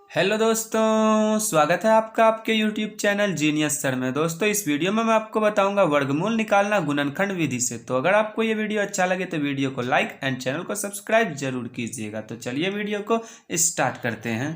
Hello दोस्तों, स्वागत है आपका आपके YouTube चैनल जीनियस सर में। दोस्तों, इस वीडियो में मैं आपको बताऊंगा वर्गमूल निकालना गुणनखंड विधि से। तो अगर आपको ये वीडियो अच्छा लगे तो वीडियो को लाइक एंड चैनल को सब्सक्राइब जरूर कीजिएगा। तो चलिए वीडियो को स्टार्ट करते हैं।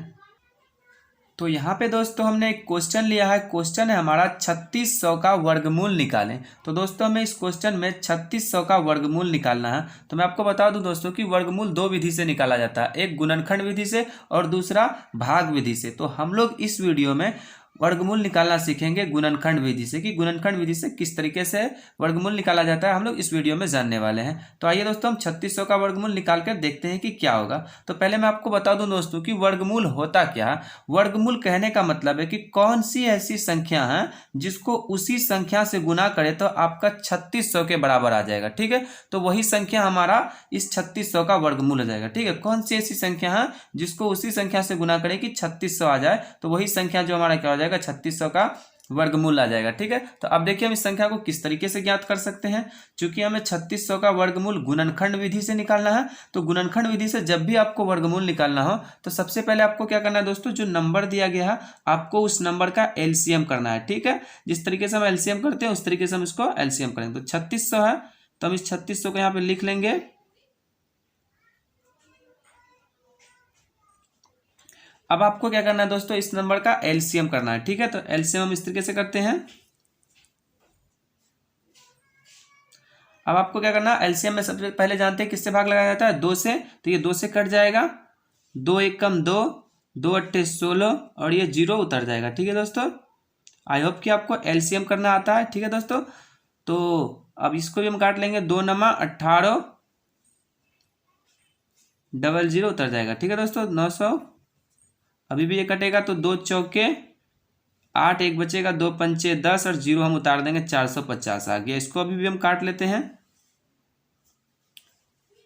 तो यहाँ पे दोस्तों हमने एक क्वेश्चन लिया है। क्वेश्चन है हमारा 3600 का वर्गमूल निकालें। तो दोस्तों हमें इस क्वेश्चन में 3600 का वर्गमूल निकालना है। तो मैं आपको बता दूं दोस्तों कि वर्गमूल दो विधि से निकाला जाता है, एक गुणनखंड विधि से और दूसरा भाग विधि से। तो हम लोग इस वीडियो में वर्गमूल निकालना सीखेंगे गुणनखंड विधि से, कि गुणनखंड विधि से किस तरीके से वर्गमूल निकाला जाता है हम लोग इस वीडियो में जानने वाले हैं। तो आइए दोस्तों हम 3600 का वर्गमूल निकाल कर देखते हैं कि क्या होगा। तो पहले मैं आपको बता दूं दोस्तों कि वर्गमूल होता क्या है। वर्गमूल कहने का मतलब है कि कौन सी ऐसी संख्या है जिसको उसी संख्या से गुना करे तो आपका 3600 के बराबर आ जाएगा। ठीक है, तो वही संख्या हमारा इस 3600 का वर्गमूल हो जाएगा। ठीक है, कौन सी ऐसी संख्या है जिसको उसी संख्या से गुना करे कि 3600 आ जाए, तो वही संख्या जो हमारा क्या हो जाएगा 3600 का वर्गमूल आ जाएगा। ठीक है, तो अब देखिए हम इस संख्या को किस तरीके से ज्ञात कर सकते हैं। चूंकि हमें 3600 का वर्गमूल गुणनखंड विधि से निकालना है, तो गुणनखंड विधि से जब भी आपको वर्गमूल निकालना हो तो सबसे पहले आपको क्या करना है दोस्तों, जो नंबर दिया गया है आपको उस नंबर का एलसीएम करना है। ठीक है, जिस तरीके से हम एलसीएम करते हैं उस तरीके से हम इसको एलसीएम करेंगे। तो 3600 है तो हम इस 3600 को यहाँ पे लिख लेंगे। अब आपको क्या करना है दोस्तों, इस नंबर का एलसीएम करना है। ठीक है, तो एलसीएम हम इस तरीके से करते हैं। अब आपको क्या करना है, एलसीएम में सबसे पहले जानते हैं किससे भाग लगाया जाता है, 2 से। तो ये 2 से कट जाएगा, 2 एकम 2, 2 अट्ठे 16 और ये 0 उतर जाएगा। ठीक है दोस्तों, आई होप कि आपको एलसीएम करना आता है। ठीक है दोस्तों, तो अब इसको भी हम काट लेंगे, 2 नमा 18, डबल 0 उतर जाएगा। ठीक है दोस्तों, 900। अभी भी ये कटेगा तो 2 चौके 8, एक बचेगा, 2 पंचे 10 और 0 हम उतार देंगे, 450 आ गया। इसको अभी भी हम काट लेते हैं,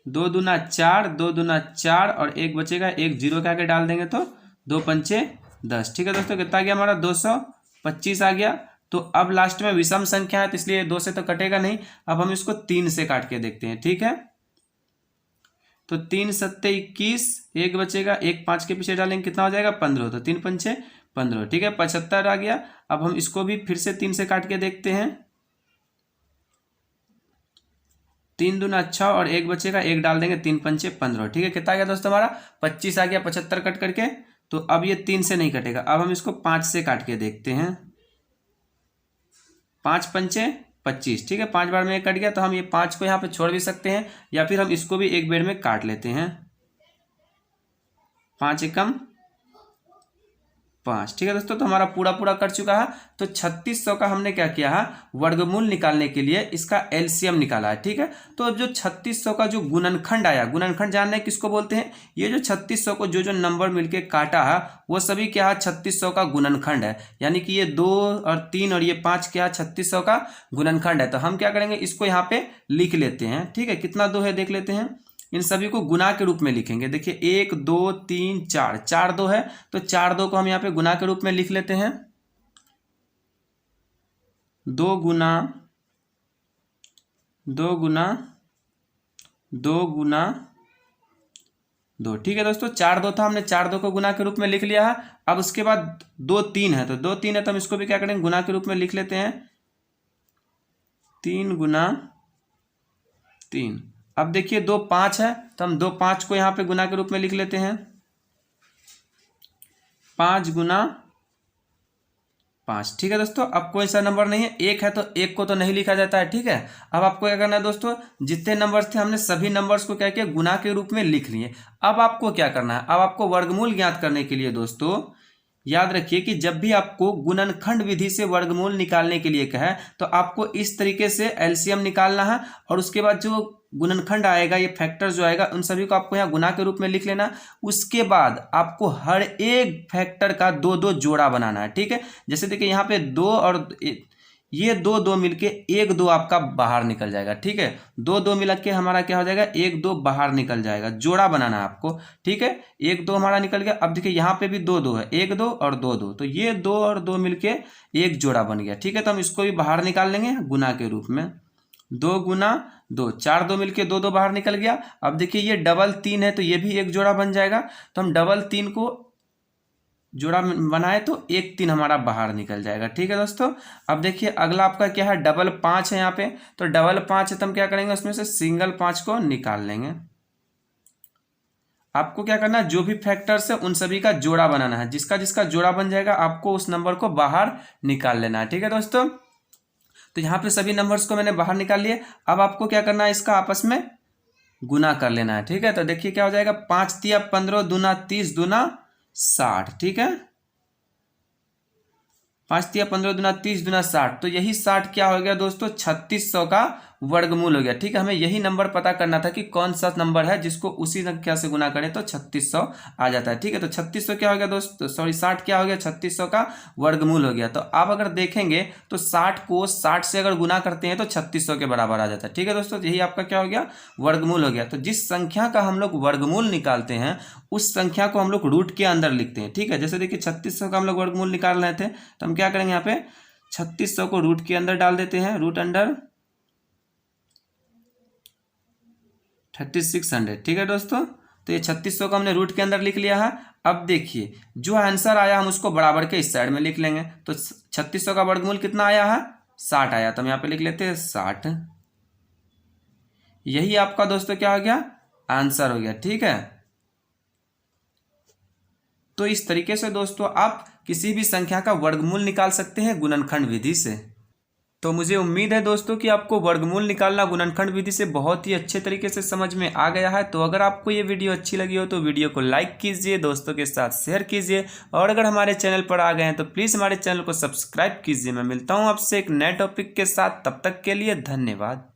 2 दूना 4, 2 दूना 4 और एक बचेगा, एक 0 के आगे डाल देंगे तो 2 पंचे 10। ठीक है दोस्तों, कितना गया हमारा 225 आ गया। तो अब लास्ट में विषम संख्या है तो इसलिए 2 से तो कटेगा नहीं। अब हम इसको 3 से काट के देखते हैं। ठीक है, तो 3 सत्ते 21, एक बचेगा, एक 5 के पीछे डालेंगे, कितना हो जाएगा 15। तो 3 पंचे 15। ठीक है, 75 आ गया। अब हम इसको भी फिर से 3 से काट के देखते हैं, 3 दूना 6 और एक बचेगा, एक डाल देंगे, 3 पंचे 15। ठीक है, कितना आ गया दोस्तों हमारा 25 आ गया, 75 कट करके। तो अब ये 3 से नहीं कटेगा, अब हम इसको 5 से काट के देखते हैं, 5 पंचे 25। ठीक है, 5 बार में एक कट गया तो हम ये 5 को यहाँ पे छोड़ भी सकते हैं या फिर हम इसको भी एक बेर में काट लेते हैं, 5 एकम 5। ठीक है दोस्तों, तो हमारा पूरा पूरा कट चुका है। तो 3600 का हमने क्या किया है, वर्गमूल निकालने के लिए इसका एलसीएम निकाला है। ठीक है, तो अब जो 3600 का जो गुणनखंड आया, गुणनखंड जानना है किसको बोलते हैं, ये जो 3600 को जो जो नंबर मिलके काटा है वो सभी क्या है 3600 का गुणनखंड है। यानी कि ये 2 और 3 और ये 5 क्या है 3600 का गुणनखंड है। तो हम क्या करेंगे, इसको यहाँ पे लिख लेते हैं। ठीक है, कितना 2 है देख लेते हैं, इन सभी को गुना के रूप में लिखेंगे। देखिए 1 2 3 4, 4 2 है तो 4 2 को हम यहाँ पे गुना के रूप में लिख लेते हैं, 2 गुना 2 गुना 2 गुना 2। ठीक है दोस्तों, 4 2 था, हमने 4 2 को गुना के रूप में लिख लिया है। अब उसके बाद 2 3 है, तो 2 3 है तो हम इसको भी क्या करेंगे, गुना के रूप में लिख लेते हैं, 3 गुना 3। अब देखिए 2 5 है तो हम 2 5 को यहाँ पे गुना के रूप में लिख लेते हैं, 5 गुना 5। ठीक है दोस्तों, अब कोई सा नंबर नहीं है, 1 है तो 1 को तो नहीं लिखा जाता है। ठीक है, अब आपको क्या करना है दोस्तों, जितने नंबर्स थे हमने सभी नंबर्स को क्या किया, गुना के रूप में लिख लिए। अब आपको क्या करना है, अब आपको वर्गमूल ज्ञात करने के लिए दोस्तों याद रखिए कि जब भी आपको गुणनखंड विधि से वर्गमूल निकालने के लिए कहे तो आपको इस तरीके से एलसीएम निकालना है और उसके बाद जो गुणनखंड आएगा, ये फैक्टर जो आएगा उन सभी को आपको यहाँ गुना के रूप में लिख लेना। उसके बाद आपको हर एक फैक्टर का 2 2 जोड़ा बनाना है। ठीक है, जैसे देखिए यहाँ पे 2 और ये 2 2 मिलके 1 2 आपका बाहर निकल जाएगा। ठीक है, 2 2 मिला के हमारा क्या हो जाएगा, 1 2 बाहर निकल जाएगा, जोड़ा बनाना है आपको। ठीक है, 1 2 हमारा निकल गया। अब देखिए यहाँ पे भी 2 2 है, 1 2 और 2 2, तो ये 2 और 2 मिलके एक जोड़ा बन गया। ठीक है, तो हम इसको भी बाहर निकाल लेंगे गुना के रूप में, 2 गुना 2, 4 2 मिलके 2 2 बाहर निकल गया। अब देखिए ये डबल 3 है तो ये भी एक जोड़ा बन जाएगा, तो हम डबल 3 को जोड़ा बनाए तो 1 3 हमारा बाहर निकल जाएगा। ठीक है दोस्तों। अब देखिए अगला आपका क्या है, डबल 5 है यहाँ पे, तो डबल 5 है तो हम क्या करेंगे, उसमें से सिंगल 5 को निकाल लेंगे। आपको क्या करना है, जो भी फैक्टर्स है उन सभी का जोड़ा बनाना है, जिसका जिसका जोड़ा बन जाएगा आपको उस नंबर को बाहर निकाल लेना है। ठीक है दोस्तों। तो यहाँ पे सभी नंबर्स को मैंने बाहर निकाल लिए। अब आपको क्या करना है, इसका आपस में गुना कर लेना है। ठीक है। तो देखिए क्या हो जाएगा, 5 तिया 15 दूना 30 दूना 60। ठीक है। 5 तिया 15 दूना 30 दूना 60, तो यही 60 क्या हो गया दोस्तों, 3600 का वर्गमूल हो गया। ठीक है। हमें यही नंबर पता करना था कि कौन सा नंबर है जिसको उसी संख्या से गुना करें तो 3600 आ जाता है। ठीक है। तो 3600 क्या हो गया दोस्तों, सॉरी 60 क्या हो गया, 3600 का वर्गमूल हो गया। तो आप अगर देखेंगे तो 60 को 60 से अगर गुना करते हैं तो 3600 के बराबर आ जाता है। ठीक है दोस्तों। यही आपका क्या हो गया, वर्गमूल हो गया। तो जिस संख्या का हम लोग वर्गमूल निकालते हैं उस संख्या को हम लोग रूट के अंदर लिखते हैं। ठीक है। जैसे देखिए 3600 का हम लोग वर्गमूल निकाल रहे थे, तो हम क्या करेंगे, यहाँ पे 3600 को रूट के अंदर डाल देते हैं, रूट अंडर 3600। ठीक है दोस्तों। तो ये 3600 को हमने रूट के अंदर लिख लिया है। अब देखिए जो आंसर आया हम उसको बराबर के इस साइड में लिख लेंगे। तो 3600 का वर्गमूल कितना आया है, 60 आया, तो हम यहाँ पे लिख लेते हैं 60। यही आपका दोस्तों क्या हो गया, आंसर हो गया। ठीक है। तो इस तरीके से दोस्तों आप किसी भी संख्या का वर्गमूल निकाल सकते हैं गुणनखंड विधि से। तो मुझे उम्मीद है दोस्तों कि आपको वर्गमूल निकालना गुणनखंड विधि से बहुत ही अच्छे तरीके से समझ में आ गया है। तो अगर आपको ये वीडियो अच्छी लगी हो तो वीडियो को लाइक कीजिए, दोस्तों के साथ शेयर कीजिए, और अगर हमारे चैनल पर आ गए हैं तो प्लीज़ हमारे चैनल को सब्सक्राइब कीजिए। मैं मिलता हूँ आपसे एक नए टॉपिक के साथ, तब तक के लिए धन्यवाद।